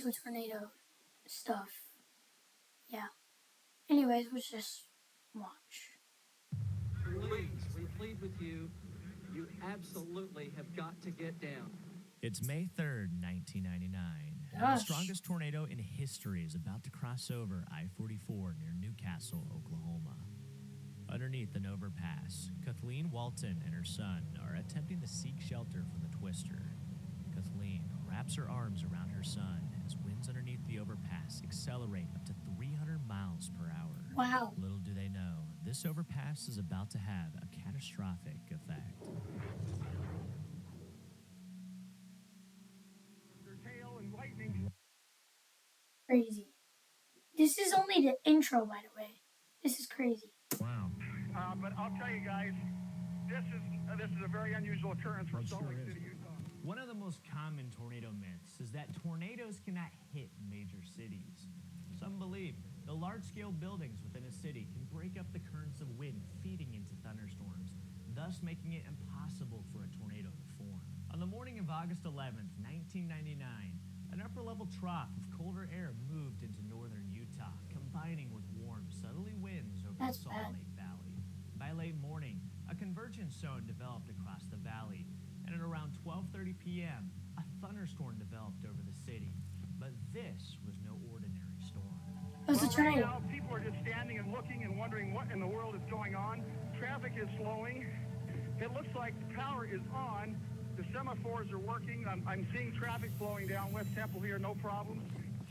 into tornado stuff. Yeah. Anyways, let's just watch. Please, we plead with you. You absolutely have got to get down. It's May 3rd, 1999, and the Gosh. strongest tornado in history is about to cross over I-44 near Newcastle, Oklahoma. Underneath an overpass, Kathleen Walton and her son are attempting to seek shelter from the twister. Kathleen wraps her arms around her son as winds underneath the overpass accelerate up to 300 miles per hour. Wow. Little do they know, this overpass is about to have a catastrophic effect. Crazy. This is only the intro, by the way. This is crazy. Wow. But I'll tell you guys, this is a very unusual occurrence for Salt Lake City, Utah. One of the most common tornado myths is that tornadoes cannot hit major cities. Some believe the large-scale buildings within a city can break up the currents of wind feeding into thunderstorms, thus making it impossible for a tornado to form. On the morning of August 11th, 1999, an upper-level trough of colder air moved into northern Utah, combining with warm, southerly winds over That's the Salt bad. Lake Valley. By late morning, a convergence zone developed across the valley, and at around 12:30 p.m., a thunderstorm developed over the city. But this was no ordinary storm. It was a Right tornado. now, people are just standing and looking and wondering what in the world is going on. Traffic is slowing. It looks like the power is on. The semaphores are working. I'm seeing traffic flowing down West Temple here, no problems.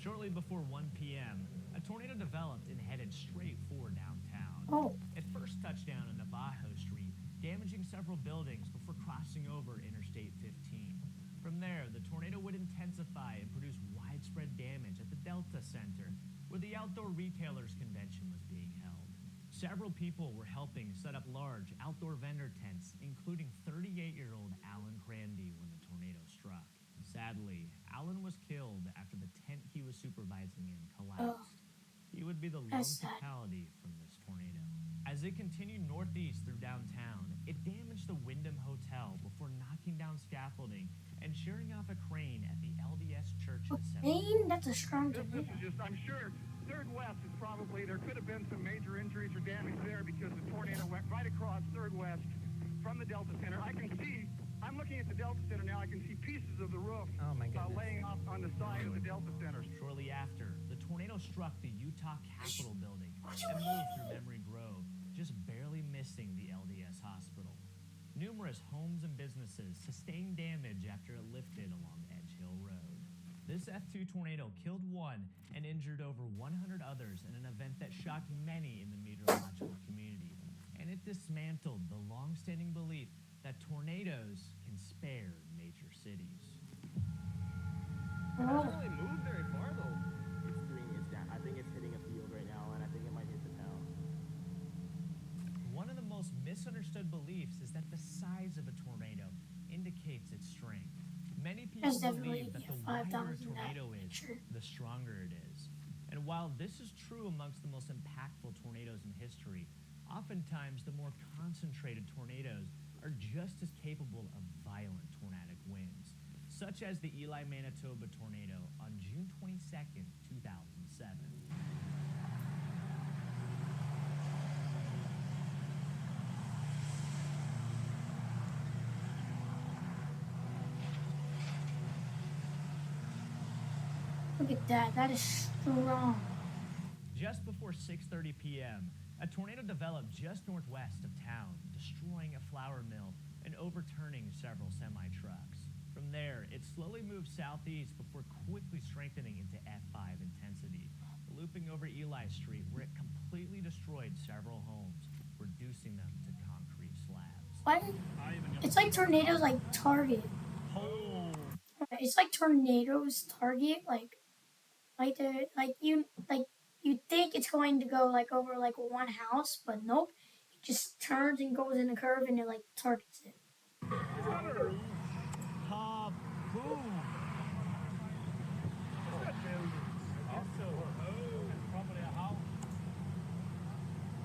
Shortly before 1 p.m., a tornado developed and headed straight for downtown. Oh. It first touched down on Navajo Street, damaging several buildings before crossing over Interstate 15. From there, the tornado would intensify and produce widespread damage at the Delta Center, where the Outdoor Retailers Convention was being held. Several people were helping set up large outdoor vendor tents, including 38-year-old Alan Crandy when the tornado struck. Sadly, Alan was killed after the tent he was supervising in collapsed. He would be the lone That's sad. fatality from this tornado. As it continued northeast through downtown, it damaged the Wyndham Hotel before knocking down scaffolding and shearing off a crane at the LDS Church Assembly. Maine, that's a strong This tornado. is just, I'm sure, Third West is probably, there could have been some major injuries or damage there because the tornado went right across Third West from the Delta Center. I'm looking at the Delta Center now, I can see pieces of the roof laying off on the side of the Delta Center. Shortly after, the tornado struck the Utah Capitol building and moved through Memory Grove, just barely missing the LDS hospital. Numerous homes and businesses sustained damage after it lifted along Edge Hill Road. This F2 tornado killed one and injured over 100 others in an event that shocked many in the meteorological community. And it dismantled the long-standing belief that tornadoes can spare major cities. It hasn't really moved very far though. It's down. I think it's hitting a field right now, and I think it might hit the town. One of the most misunderstood beliefs is that the size of a tornado indicates its strength. Many people There's definitely believe that a the wider a 5,000 in that tornado is, picture. the stronger it is. And while this is true amongst the most impactful tornadoes in history, oftentimes the more concentrated tornadoes are just as capable of violent tornadic winds, such as the Ely, Manitoba tornado on June 22nd, 2007. Look at that. That is strong. Just before 6:30 p.m., a tornado developed just northwest of town, destroying a flour mill and overturning several semi-trucks. From there, it slowly moved southeast before quickly strengthening into F5 intensity, looping over Ely Street, where it completely destroyed several homes, reducing them to concrete slabs. What? It's like tornadoes like Target. Oh. It's like tornadoes Target, you think it's going to go like over like one house, but nope. It just turns and goes in a curve and it like targets it. Kaboom!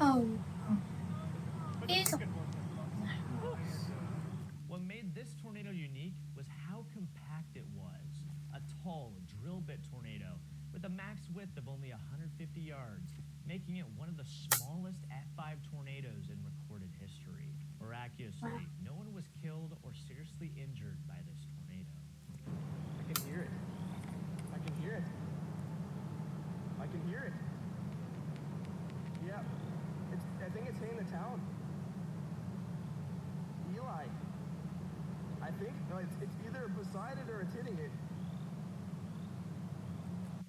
Oh. It's What made this tornado unique was how compact it was. A tall drill bit tornado width of only 150 yards, making it one of the smallest F5 tornadoes in recorded history. Miraculously, no one was killed or seriously injured by this tornado. I can hear it. I can hear it. I can hear it. Yeah. I think it's hitting the town. Eli. I think, no, it's either beside it or it's hitting it.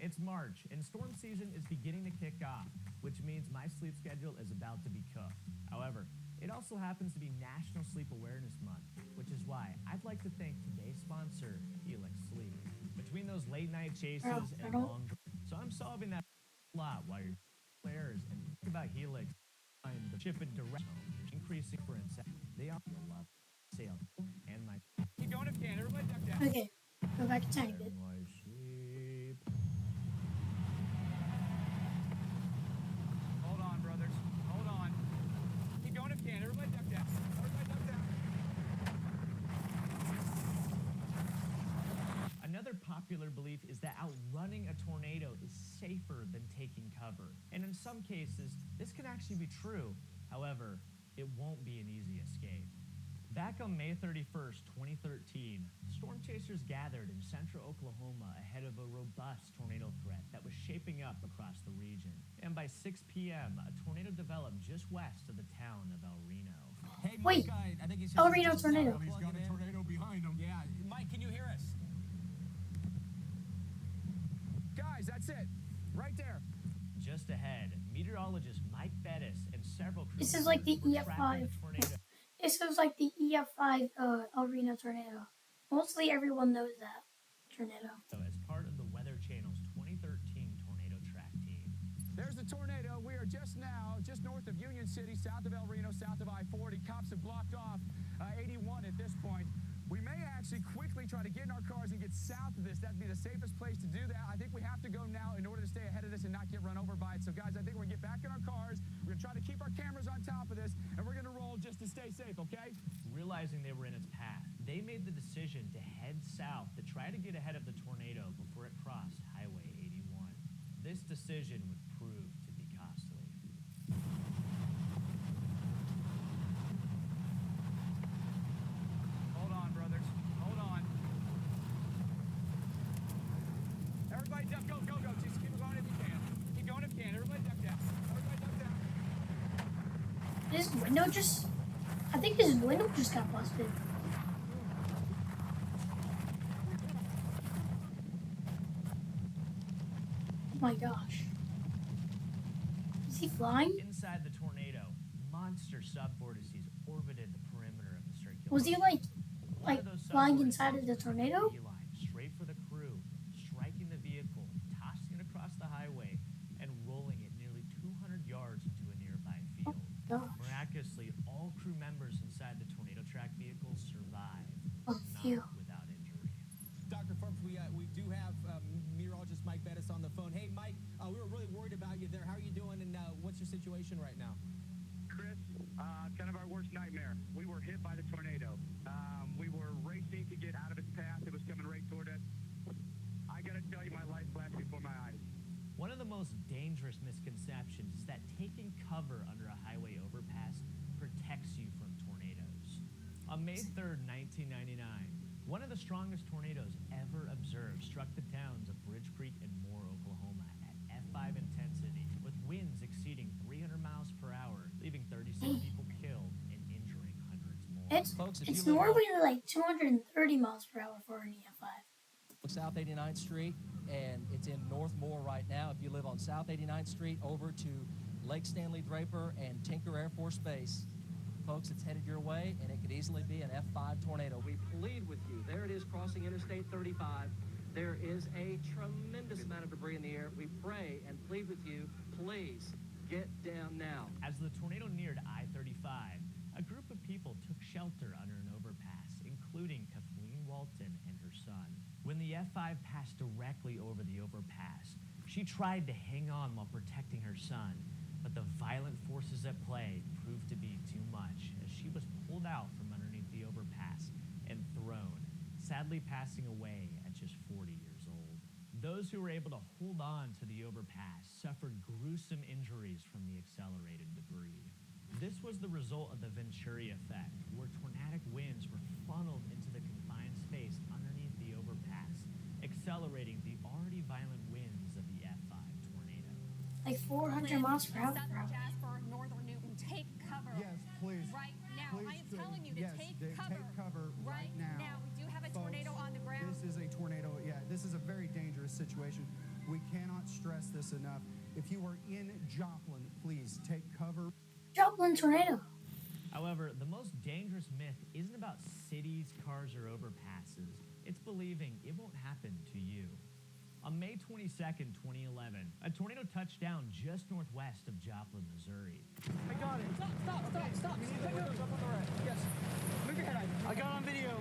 It's March, and storm season is beginning to kick off, which means my sleep schedule is about to be cooked. However, it also happens to be National Sleep Awareness Month, which is why I'd like to thank today's sponsor, Helix Sleep. Between those late night chases and long, so I'm solving that lot while you're players and think about Helix and the chip and direct home, increasing for incentive. They are your love, sale, and my. Keep going if you can. Everybody duck down. Okay, go back a tiny bit. My sleep. Hold on, brothers. Hold on. Keep going if you can. Everybody duck down. Everybody duck down. Another popular belief is that outrunning a tornado is safer than taking cover. And in some cases, this can actually be true. However, it won't be an easy escape. Back on May 31st, 2013, storm chasers gathered in central Oklahoma ahead of a robust tornado threat that was shaping up across the region. And by 6 p.m., a tornado developed just west of the town of El Reno. Hey, Wait. Mike, I think he's El Reno tornado. He's got a tornado behind him. Yeah, Mike, can you hear us? Guys, that's it. Right there. Just ahead, meteorologist Mike Bettis and several crew This is like the members were trapped in EF5. a tornado. This was like the EF5 El Reno tornado. Mostly everyone knows that tornado. As part of the Weather Channel's 2013 tornado track team. There's the tornado. We are just north of Union City, south of El Reno, south of I-40. Cops have blocked off 81 at this point. We may actually quickly try to get in our cars and get south of this. That'd be the safest place to do that. I think we have to go now in order to stay ahead of this and not get run over by it. So, guys, I think we're going to get back in our cars. We're going to try to keep our cameras on top of this, and we're going to roll just to stay safe, okay? Realizing they were in its path, they made the decision to head south to try to get ahead of the tornado before it crossed Highway 81. This decision would prove to be costly. Hold on, brothers. Hold on. Everybody duck, go. Just keep going if you can. Keep going if you can. Everybody duck down. Everybody duck down. This window just... I think this window just got busted. Oh my gosh. Is he flying? Inside the tornado, monster subvortices orbited the perimeter of the circular. Was he One like of those flying subvortices inside of the was tornado? beeline straight for the crew, striking the vehicle, tossing it across the highway, and rolling it nearly 200 yards into a nearby field. Gosh. Miraculously, all crew members inside the tornado track vehicle survived, Oh, phew. not without injury. Dr. Forbes, we do have meteorologist Mike Bettis on the phone. Hey, Mike, we were really worried about you there. How are you doing, and what's your situation right now? Chris, kind of our worst nightmare. We were hit by the tornado. We were racing to get out of its path. It was coming right toward us. I got to tell you, my life flashed before my eyes. One of the most dangerous misconceptions is that taking cover under a highway overpass protects you from tornadoes. On May 3rd, 1999, one of the strongest tornadoes ever observed struck the towns of Bridge Creek and Moore, Oklahoma at F5 intensity, with winds exceeding 300 miles per hour, leaving 36 people killed and injuring hundreds more. Folks, if It's you live on- normally like 230 miles per hour for an EF5. South 89th Street, and it's in North Moore right now. If you live on South 89th Street over to Lake Stanley Draper and Tinker Air Force Base, folks, it's headed your way, and it could easily be an F5 tornado. We plead with you. There it is crossing Interstate 35. There is a tremendous amount of debris in the air. We pray and plead with you, please get down now. As the tornado neared I-35, a group of people took shelter under an overpass, including Kathleen Walton and her son. When the F5 passed directly over the overpass, she tried to hang on while protecting her son, but the violent forces at play proved to be too much as she was pulled out from underneath the overpass and thrown, sadly passing away at just 40 years old. Those who were able to hold on to the overpass suffered gruesome injuries from the accelerated debris. This was the result of the Venturi effect, where tornadic winds were funneled into the confined space underneath the overpass, accelerating the already violent winds of the F5 tornado. Like 400 miles per hour. Southern Jasper, northern Newton, take cover. Yes, please. Right now. Please I am do. telling you to Yes, take take cover. cover right now. We do have a Folks, tornado on the ground. This is a tornado. Yeah, this is a very dangerous situation. We cannot stress this enough. If you are in Joplin, please take cover. Joplin tornado. However, the most dangerous myth isn't about cities, cars, or overpasses. It's believing it won't happen to you. On May 22nd, 2011, a tornado touched down just northwest of Joplin, Missouri. I got it. Stop. You need to look up on the right. Yes. Move your head. I got it on video.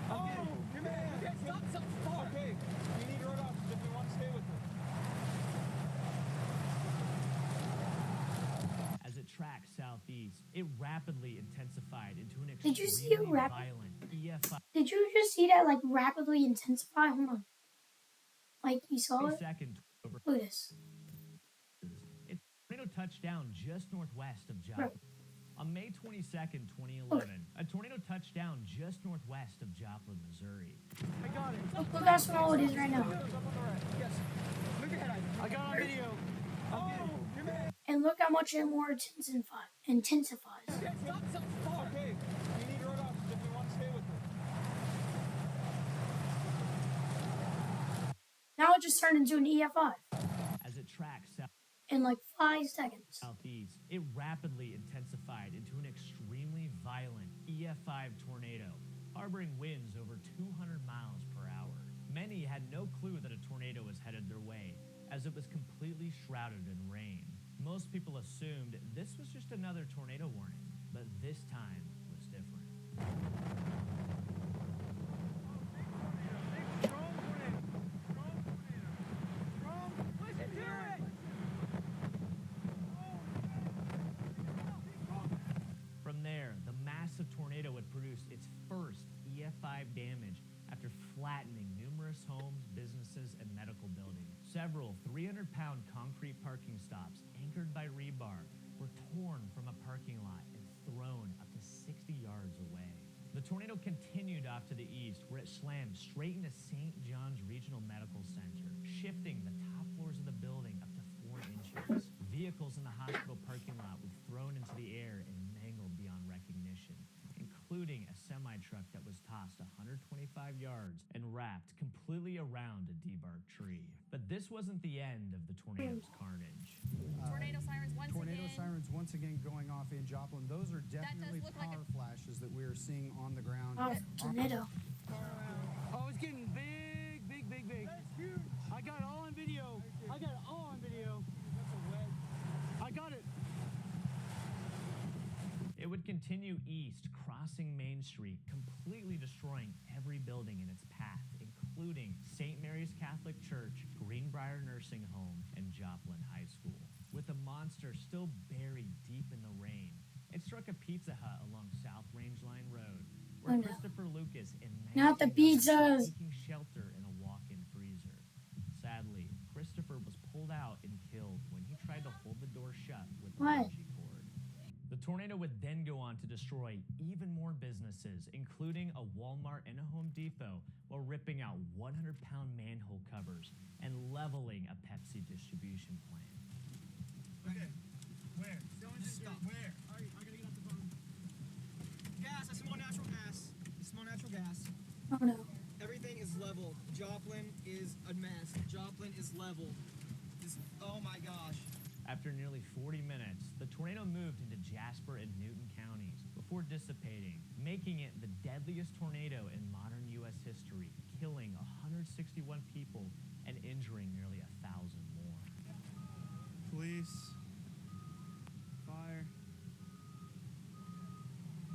Oh, your man. Okay, stop. Okay. You need to run off if we want to stay with her. As it tracked southeast, it rapidly intensified into an Did you see extremely it violent EF5 Did you just see that like rapidly intensify? Hold on. Like you saw it? second over. Look at this. It tornado touched down just northwest of Joplin. Right. On May 22nd, 2011, a tornado touched down just northwest of Joplin, Missouri. I got it. Look how small it is right now. Up on the right. Yes. Move your head. I got it on video. Oh, your man. And look how much it more intensifies. Okay, stop. Okay. You need to run off if we want to stay with her. Now it just turned into an EF5 As it tracked in like 5 seconds. southeast, it rapidly intensified into an extremely violent EF5 tornado, harboring winds over 200 miles per hour. Many had no clue that a tornado was headed their way, as it was completely shrouded in rain. Most people assumed this was just another tornado warning, but this time was different. From there, the massive tornado would produce its first EF5 damage after flattening numerous homes, businesses, and medical buildings. Several 300-pound concrete parking stops anchored by rebar were torn from a parking lot and thrown up to 60 yards away. The tornado continued off to the east, where it slammed straight into St. John's Regional Medical Center, shifting the top floors of the building up to 4 inches. Vehicles in the hospital parking lot were thrown into the air and mangled beyond recognition, including a semi-truck that was tossed 125 yards and wrapped completely around a debarked tree. But this wasn't the end of the tornado's carnage. Tornado sirens once Tornado again. sirens once again going off in Joplin. Those are definitely look like power flashes that we are seeing on the ground. Oh, tornado. Oh, it's getting big. That's huge. I got it all on video. I got it. It would continue east, crossing Main Street, completely destroying every building in its path, including St. Mary's Catholic Church, Greenbrier Nursing Home, and Joplin High School. With the monster still buried deep in the rain, it struck a Pizza Hut along South Range Line Road, where Oh, no. Christopher Lucas and Not the 19 others were pizzas. taking shelter in a walk-in freezer. Sadly, Christopher was pulled out and killed when he tried to hold the door shut with the What? bungee cord. The tornado would then go on to destroy even more businesses, including a Walmart and a Home Depot, while ripping out 100-pound manhole covers and leveling a Pepsi distribution plant. Okay. Where? Stop. Where? All right, I gotta get off the phone. Gas. I smell natural gas. Oh no. Everything is leveled. Joplin is a mess. Joplin is leveled. Oh my gosh. After nearly 40 minutes, the tornado moved into Jasper and Newton counties before dissipating, making it the deadliest tornado in modern U.S. history, killing 161 people and injuring nearly 1,000 more. Police, fire,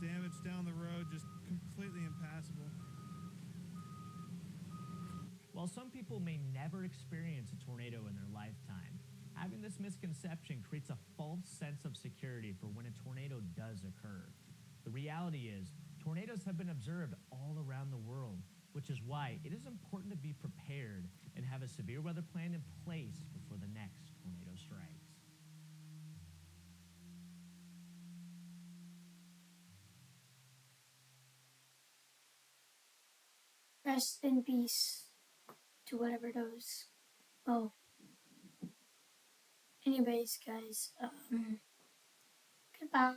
damage down the road, just completely impassable. While some people may never experience a tornado in their lifetime, having this misconception creates a false sense of security for when a tornado does occur. The reality is, tornadoes have been observed all around the world, which is why it is important to be prepared and have a severe weather plan in place before the next tornado strikes. Rest in peace to whatever those. Oh. Anyways, guys, goodbye.